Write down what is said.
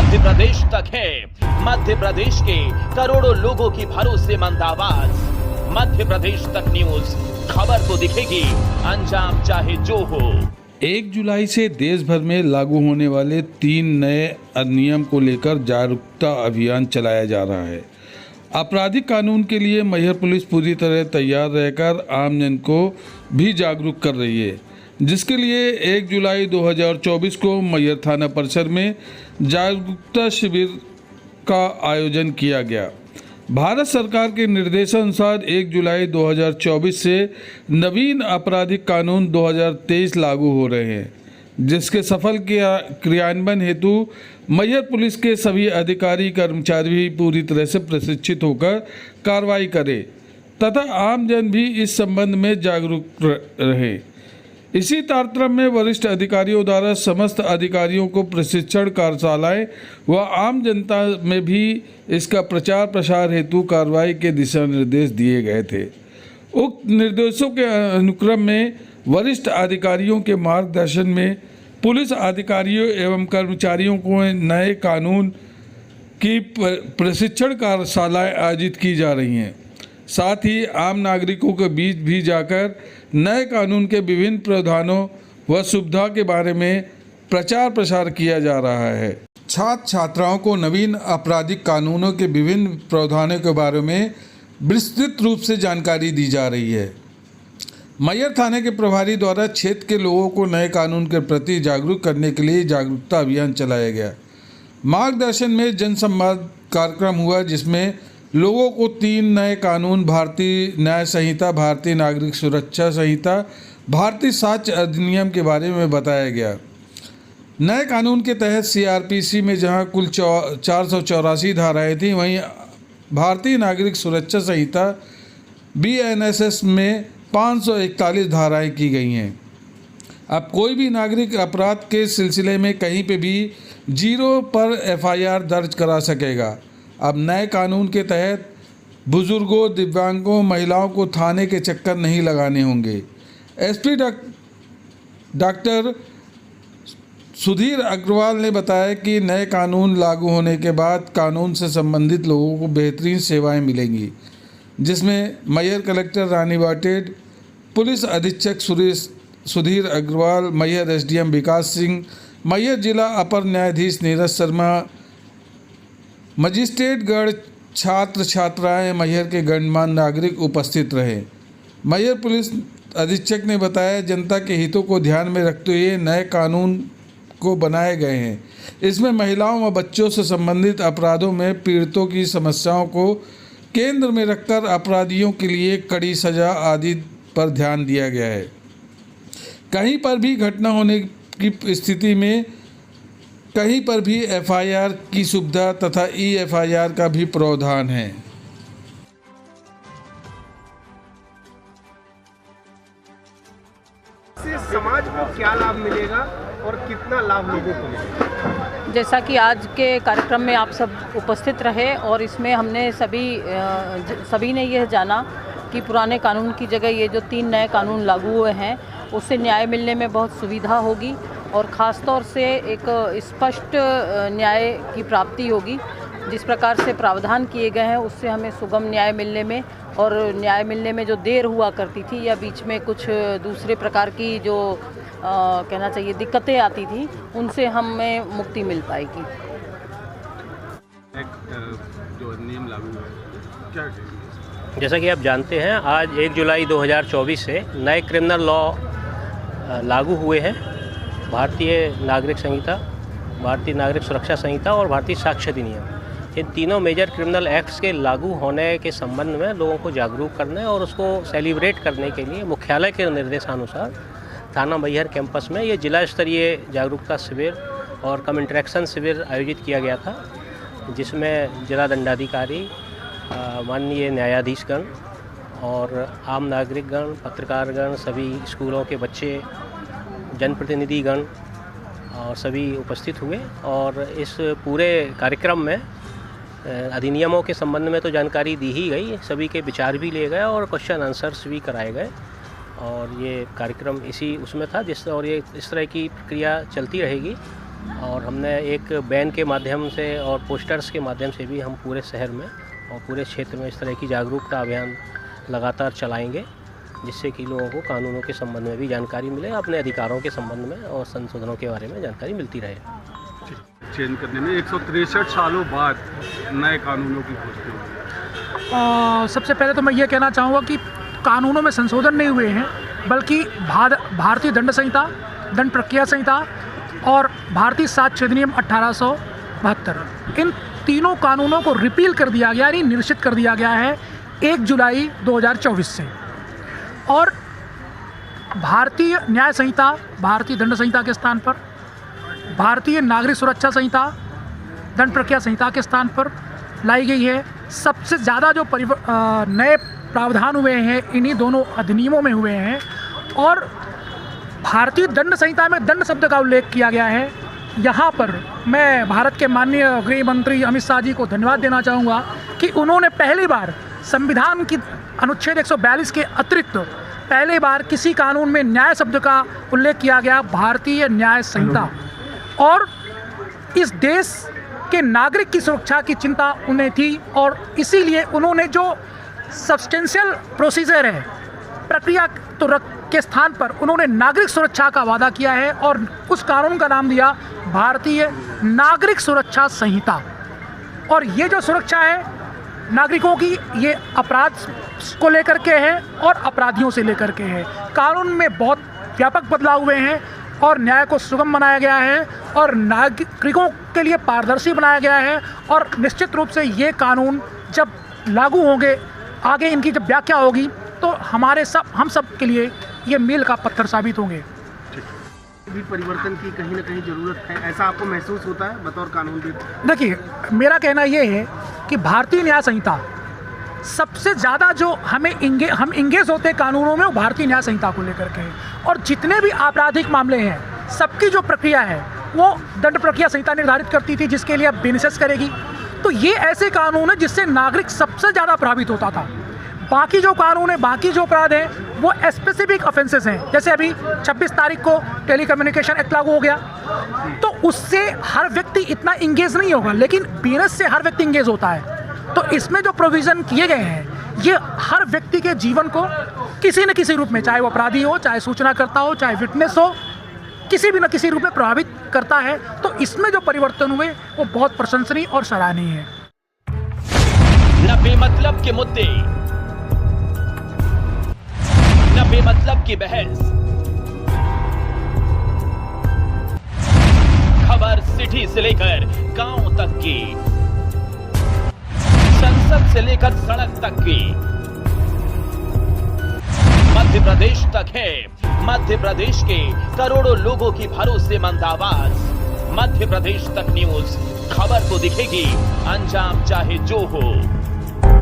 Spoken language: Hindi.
मध्य प्रदेश तक है। मध्य प्रदेश के करोड़ों लोगों की भरोसेमंद आवाज। मध्य प्रदेश तक न्यूज, खबर तो दिखेगी, अंजाम चाहे जो हो। 1 जुलाई से देश भर में लागू होने वाले 3 नए अधिनियम को लेकर जागरूकता अभियान चलाया जा रहा है। आपराधिक कानून के लिए मैहर पुलिस पूरी तरह तैयार रहकर आमजन को भी जागरूक कर रही है, जिसके लिए 1 जुलाई 2024 को मैहर थाना परिसर में जागरूकता शिविर का आयोजन किया गया। भारत सरकार के निर्देशानुसार 1 जुलाई 2024 से नवीन आपराधिक कानून 2023 लागू हो रहे हैं, जिसके सफल क्रियान्वयन हेतु मैहर पुलिस के सभी अधिकारी कर्मचारी भी पूरी तरह से प्रशिक्षित होकर कार्रवाई करें तथा आमजन भी इस संबंध में जागरूक रहे। इसी तारतम्य में वरिष्ठ अधिकारियों द्वारा समस्त अधिकारियों को प्रशिक्षण कार्यशालाएं व आम जनता में भी इसका प्रचार प्रसार हेतु कार्रवाई के दिशा निर्देश दिए गए थे। उक्त निर्देशों के अनुक्रम में वरिष्ठ अधिकारियों के मार्गदर्शन में पुलिस अधिकारियों एवं कर्मचारियों को नए कानून की प्रशिक्षण कार्यशालाएं आयोजित की जा रही हैं। साथ ही आम नागरिकों के बीच भी जाकर नए कानून के विभिन्न प्रावधानों व सुविधा के बारे में प्रचार प्रसार किया जा रहा है। छात्र छात्राओं को नवीन आपराधिक कानूनों के विभिन्न प्रावधानों के बारे में विस्तृत रूप से जानकारी दी जा रही है। मैहर थाने के प्रभारी द्वारा क्षेत्र के लोगों को नए कानून के प्रति जागरूक करने के लिए जागरूकता अभियान चलाया गया। मार्गदर्शन में जनसंवाद कार्यक्रम हुआ, जिसमें लोगों को 3 नए कानून भारतीय न्याय संहिता, भारतीय नागरिक सुरक्षा संहिता, भारतीय साक्ष्य अधिनियम के बारे में बताया गया। नए कानून के तहत CRPC में जहां कुल 484 धाराएं थीं, वहीं भारतीय नागरिक सुरक्षा संहिता BNSS में 541 धाराएं की गई हैं। अब कोई भी नागरिक अपराध के सिलसिले में कहीं पे भी 0 पर FIR दर्ज करा सकेगा। अब नए कानून के तहत बुजुर्गों, दिव्यांगों, महिलाओं को थाने के चक्कर नहीं लगाने होंगे। SP डॉक्टर सुधीर अग्रवाल ने बताया कि नए कानून लागू होने के बाद कानून से संबंधित लोगों को बेहतरीन सेवाएं मिलेंगी, जिसमें मैहर कलेक्टर रानी वाटेड, पुलिस अधीक्षक सुधीर अग्रवाल, मैहर SDM विकास सिंह, मैहर जिला अपर न्यायाधीश नीरज शर्मा, मजिस्ट्रेटगढ़, छात्र छात्राएं, मैहर के गणमान्य नागरिक उपस्थित रहे। मैहर पुलिस अधीक्षक ने बताया, जनता के हितों को ध्यान में रखते हुए नए कानून को बनाए गए हैं। इसमें महिलाओं व बच्चों से संबंधित अपराधों में पीड़ितों की समस्याओं को केंद्र में रखकर अपराधियों के लिए कड़ी सजा आदि पर ध्यान दिया गया है। कहीं पर भी घटना होने की स्थिति में कहीं पर भी FIR की सुविधा तथा E-FIR का भी प्रावधान है। इससे समाज को क्या लाभ मिलेगा और कितना लाभ लोगों को मिलेगा? जैसा कि आज के कार्यक्रम में आप सब उपस्थित रहे और इसमें हमने सभी ने यह जाना कि पुराने कानून की जगह ये जो 3 नए कानून लागू हुए हैं, उससे न्याय मिलने में बहुत सुविधा होगी और ख़ास तौर से एक स्पष्ट न्याय की प्राप्ति होगी। जिस प्रकार से प्रावधान किए गए हैं, उससे हमें सुगम न्याय मिलने में और न्याय मिलने में जो देर हुआ करती थी या बीच में कुछ दूसरे प्रकार की जो कहना चाहिए दिक्कतें आती थी, उनसे हमें मुक्ति मिल पाएगी। जो नियम लागू है क्या कहेंगे? जैसा कि आप जानते हैं, आज 1 जुलाई 2024 से नए क्रिमिनल लॉ लागू हुए हैं। भारतीय नागरिक संहिता, भारतीय नागरिक सुरक्षा संहिता और भारतीय साक्ष्य अधिनियम, इन तीनों मेजर क्रिमिनल एक्ट्स के लागू होने के संबंध में लोगों को जागरूक करने और उसको सेलिब्रेट करने के लिए मुख्यालय के निर्देशानुसार थाना मैहर कैंपस में ये जिला स्तरीय जागरूकता शिविर और कम इंटरेक्शन शिविर आयोजित किया गया था, जिसमें जिला दंडाधिकारी, माननीय न्यायाधीशगण और आम नागरिकगण, पत्रकारगण, सभी स्कूलों के बच्चे, जनप्रतिनिधिगण और सभी उपस्थित हुए। और इस पूरे कार्यक्रम में अधिनियमों के संबंध में तो जानकारी दी ही गई, सभी के विचार भी लिए गए और क्वेश्चन आंसर्स भी कराए गए। और ये कार्यक्रम इसी उसमें था और ये इस तरह की प्रक्रिया चलती रहेगी और हमने एक बैन के माध्यम से और पोस्टर्स के माध्यम से भी हम पूरे शहर में और पूरे क्षेत्र में इस तरह की जागरूकता अभियान लगातार चलाएंगे, जिससे कि लोगों को कानूनों के संबंध में भी जानकारी मिले, अपने अधिकारों के संबंध में और संशोधनों के बारे में जानकारी मिलती रहे। चेंज करने में 163 सालों बाद नए कानूनों की घोषणा हुई। सबसे पहले तो मैं ये कहना चाहूँगा कि कानूनों में संशोधन नहीं हुए हैं, बल्कि भारतीय दंड संहिता, दंड प्रक्रिया संहिता और भारतीय साक्ष्य अधिनियम 1872 इन तीनों कानूनों को रिपील कर दिया गया, यानी निरसित कर दिया गया है 1 जुलाई 2024 से। और भारतीय न्याय संहिता, भारतीय दंड संहिता के स्थान पर भारतीय नागरिक सुरक्षा संहिता, दंड प्रक्रिया संहिता के स्थान पर लाई गई है। सबसे ज़्यादा जो नए प्रावधान हुए हैं इन्हीं दोनों अधिनियमों में हुए हैं। और भारतीय दंड संहिता में दंड शब्द का उल्लेख किया गया है। यहाँ पर मैं भारत के माननीय गृह मंत्री अमित शाह जी को धन्यवाद देना चाहूँगा कि उन्होंने पहली बार संविधान की अनुच्छेद 142 के अतिरिक्त पहली बार किसी कानून में न्याय शब्द का उल्लेख किया गया, भारतीय न्याय संहिता। और इस देश के नागरिक की सुरक्षा की चिंता उन्हें थी और इसीलिए उन्होंने जो सब्सटेंशियल प्रोसीजर है, प्रक्रिया तो के स्थान पर उन्होंने नागरिक सुरक्षा का वादा किया है और उस कानून का नाम दिया भारतीय नागरिक सुरक्षा संहिता। और ये जो सुरक्षा है नागरिकों की, ये अपराध को लेकर के है और अपराधियों से लेकर के है। कानून में बहुत व्यापक बदलाव हुए हैं और न्याय को सुगम बनाया गया है और नागरिकों के लिए पारदर्शी बनाया गया है। और निश्चित रूप से ये कानून जब लागू होंगे, आगे इनकी जब व्याख्या होगी, तो हम सब के लिए ये मील का पत्थर साबित होंगे। भी परिवर्तन की कहीं ना कहीं ज़रूरत है, ऐसा आपको महसूस होता है बतौर कानूनविद? देखिए, मेरा कहना ये है कि भारतीय न्याय संहिता सबसे ज़्यादा जो हम इंगेज होते कानूनों में, वो भारतीय न्याय संहिता को लेकर के है। और जितने भी आपराधिक मामले हैं, सबकी जो प्रक्रिया है वो दंड प्रक्रिया संहिता निर्धारित करती थी, जिसके लिए अब बेनिसेस करेगी। तो ये ऐसे कानून है जिससे नागरिक सबसे ज़्यादा प्रभावित होता था। बाकी जो कानून है, बाकी जो अपराध हैं, वो स्पेसिफिक ऑफेंसेस हैं। जैसे अभी 26 तारीख को टेलीकम्युनिकेशन एक्ट लागू हो गया, तो उससे हर व्यक्ति इतना इंगेज नहीं होगा, लेकिन बीएनएस से हर व्यक्ति इंगेज होता है। तो इसमें जो प्रोविज़न किए गए हैं, ये हर व्यक्ति के जीवन को किसी न किसी रूप में, चाहे वो अपराधी हो, चाहे सूचनाकर्ता हो, चाहे विटनेस हो, किसी भी न किसी रूप में प्रभावित करता है। तो इसमें जो परिवर्तन हुए वो बहुत प्रशंसनीय और सराहनीय है। न बेमतलब के मुद्दे, न बेमतलब की बहस, खबर सिटी से लेकर गांव तक की, संसद से लेकर सड़क तक की, मध्य प्रदेश तक है। मध्य प्रदेश के करोड़ों लोगों की भरोसेमंद आवाज, मध्य प्रदेश तक न्यूज। खबर तो दिखेगी, अंजाम चाहे जो हो।